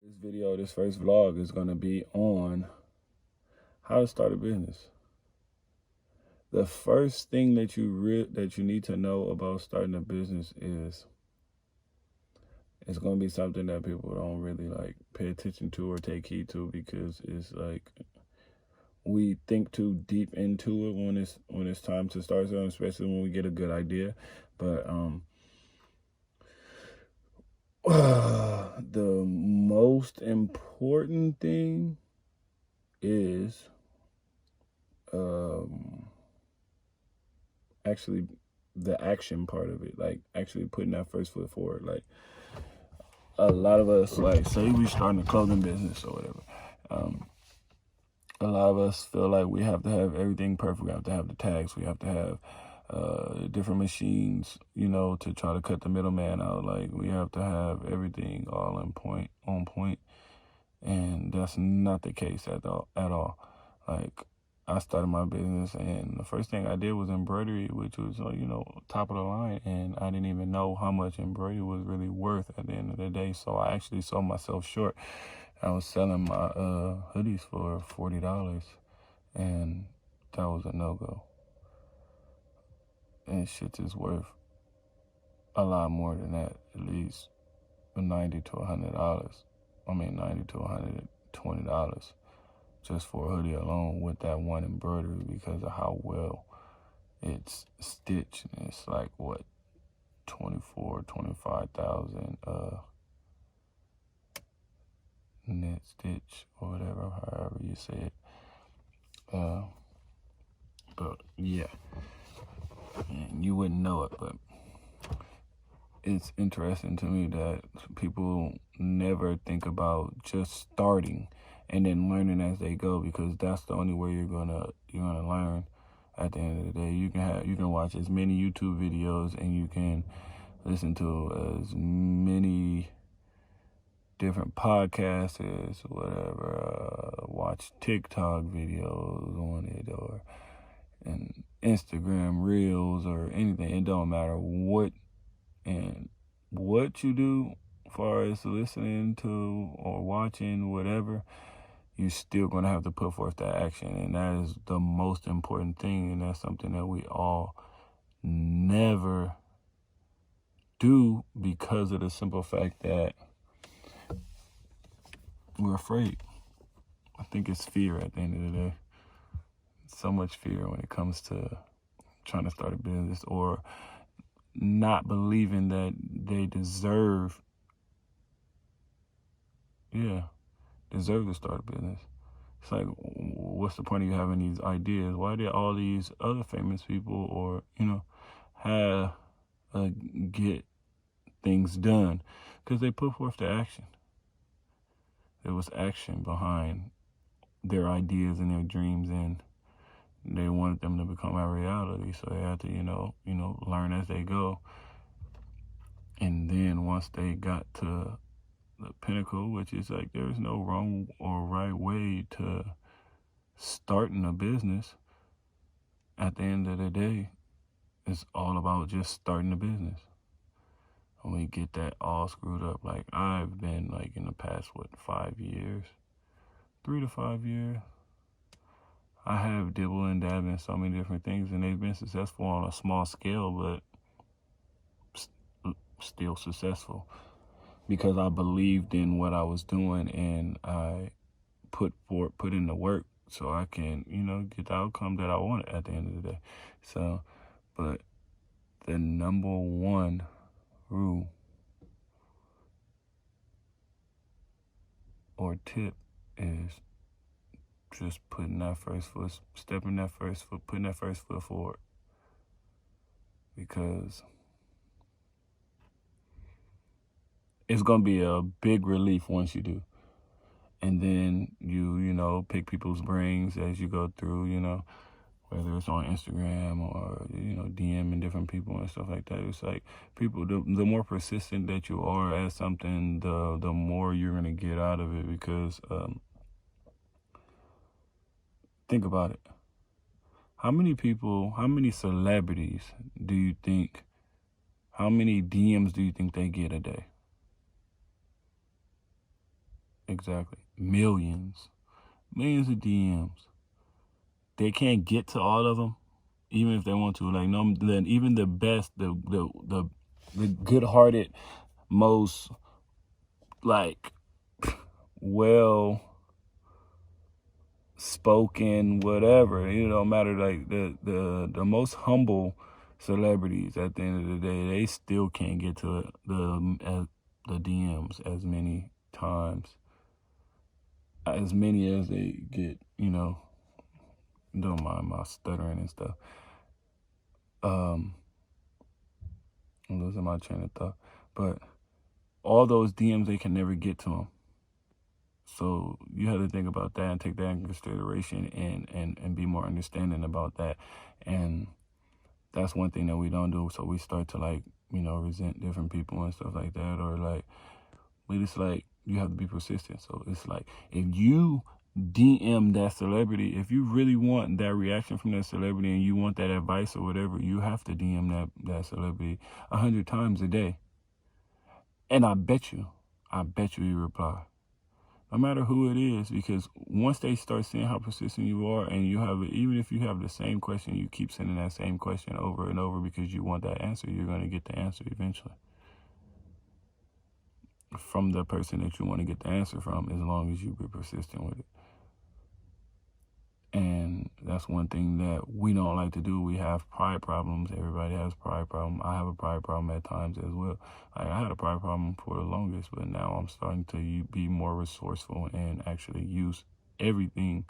This first vlog is going to be on how to start a business. The first thing that you need to know about starting a business is it's going to be something that people don't really pay attention to or take heed to, because it's we think too deep into it when it's time to start something, especially when we get a good idea. But the most important thing is actually the action part of it, actually putting that first foot forward. A lot of us, say we starting a clothing business or whatever, a lot of us feel like we have to have everything perfect. We have to have the tags, we have to have different machines, to try to cut the middleman out. We have to have everything all on point, and that's not the case at all. I started my business, and the first thing I did was embroidery, which was, top of the line. And I didn't even know how much embroidery was really worth at the end of the day. So I actually sold myself short. I was selling my hoodies for $40, and that was a no-go. And shit is worth a lot more than that, at least $90 to $100. I mean, $90 to $120. Just for a hoodie alone with that one embroidery, because of how well it's stitched. And it's 25,000 net stitch or whatever, however you say it. But yeah, and you wouldn't know it, but it's interesting to me that people never think about just starting and then learning as they go, because that's the only way you're gonna learn. At the end of the day, you can watch as many YouTube videos, and you can listen to as many different podcasts as whatever, watch TikTok videos on it, and Instagram Reels or anything. It don't matter what you do as far as listening to or watching whatever, you're still going to have to put forth that action. And that is the most important thing. And that's something that we all never do, because of the simple fact that we're afraid. I think it's fear at the end of the day. So much fear when it comes to trying to start a business, or not believing that they deserve to start a business. It's what's the point of you having these ideas? Why did all these other famous people, or have get things done? Because they put forth the action. There was action behind their ideas and their dreams, and they wanted them to become a reality. So they had to learn as they go. And then once they got to the pinnacle, which is there's no wrong or right way to starting a business. At the end of the day, it's all about just starting a business. And we get that all screwed up. I've been in the past 5 years, 3 to 5 years, I have dibble and dab in so many different things, and they've been successful on a small scale, but still successful, because I believed in what I was doing, and I put in the work so I can, get the outcome that I wanted at the end of the day. So, but the number one rule or tip is just putting that first foot, putting that first foot forward. Because it's going to be a big relief once you do. And then you pick people's brains as you go through, whether it's on Instagram or, DMing different people and stuff like that. It's people, the more persistent that you are at something, the more you're going to get out of it. Because think about it. How many celebrities do you think, how many DMs do you think they get a day? exactly, millions of DMs. They can't get to all of them, even if they want to. Like, no, even the best, the good-hearted, most like well spoken, whatever. It don't matter. Like the most humble celebrities, at the end of the day, they still can't get to the DMs as many times, as many as they get. Don't mind my stuttering and stuff. I'm losing my train of thought, but all those DMs, they can never get to them. So you have to think about that and take that in consideration, and be more understanding about that. And that's one thing that we don't do. So we start to, like, resent different people and stuff like that, or like, but it's like, you have to be persistent. So it's like, if you DM that celebrity, if you really want that reaction from that celebrity and you want that advice or whatever, you have to DM that celebrity 100 times a day. And I bet you he reply. No matter who it is, because once they start seeing how persistent you are, and you have, even if you have the same question, you keep sending that same question over and over because you want that answer, you're going to get the answer eventually from the person that you want to get the answer from, as long as you be persistent with it. And that's one thing that we don't like to do. We have pride problems. Everybody has pride problem. I have a pride problem at times as well. I had a pride problem for the longest, but now I'm starting to be more resourceful and actually use everything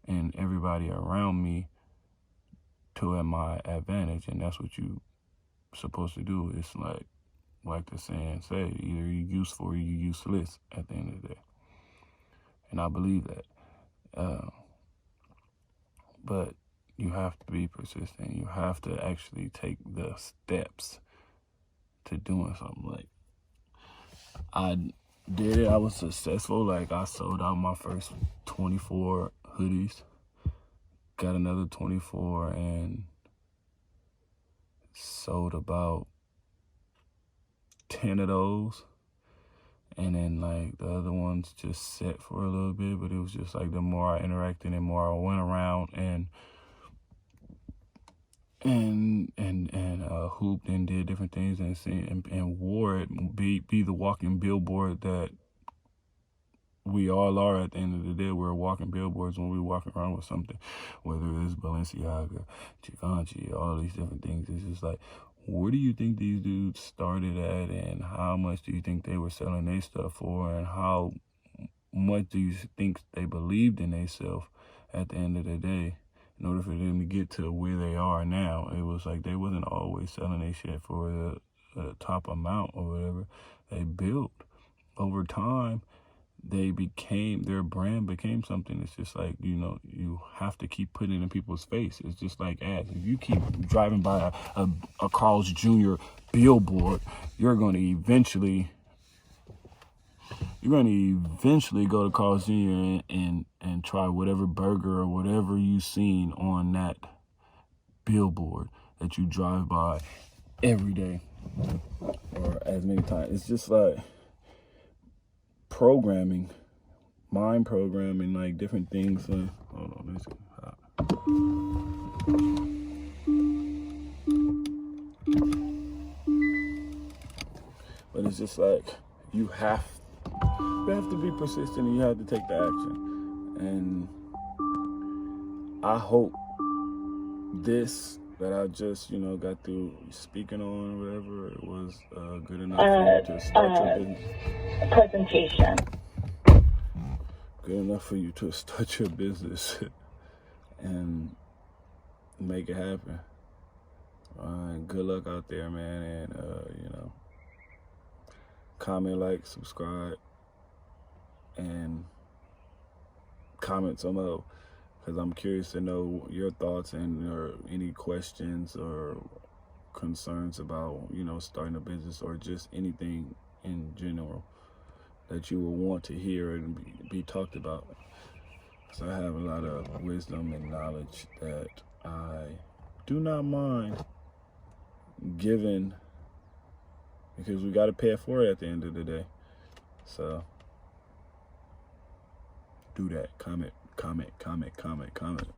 and everybody around me to my advantage. And that's what you're supposed to do. It's like the saying say, either you're useful or you're useless at the end of the day. And I believe that. But you have to be persistent. You have to actually take the steps to doing something. Like, I did it. I was successful. Like, I sold out my first 24 hoodies. Got another 24 and sold about 10 of those. And then, like, the other ones just sat for a little bit. But it was just like, the more I interacted and more I went around and hooped and did different things and wore it, be the walking billboard that we all are. At the end of the day, we're walking billboards when we walk around with something, whether it's Balenciaga, Givenchy, all these different things. It's just like, where do you think these dudes started at, and how much do you think they were selling their stuff for, and how much do you think they believed in themselves at the end of the day? In order for them to get to where they are now, it was like they wasn't always selling their shit for the top amount or whatever. They built over time. Their brand became something. It's just like, you have to keep putting it in people's face. It's just like ads. If you keep driving by a Carl's Jr. billboard, you're going to eventually go to Carl's Jr. and try whatever burger or whatever you've seen on that billboard that you drive by every day or as many times. It's just like mind programming, like different things. Hold on, let's see. But it's just like, you have to be persistent, and you have to take the action. And I hope this that I just, got through speaking on, or whatever, it was good enough for you to start your business. Presentation. Good enough for you to start your business and make it happen. Good luck out there, man. And, comment, like, subscribe, and comment some more, because I'm curious to know your thoughts or any questions or concerns about, starting a business or just anything in general that you will want to hear and be talked about. So I have a lot of wisdom and knowledge that I do not mind giving, because we got to pay it for it at the end of the day. So do that. Comment, comment, comment, comment, comment.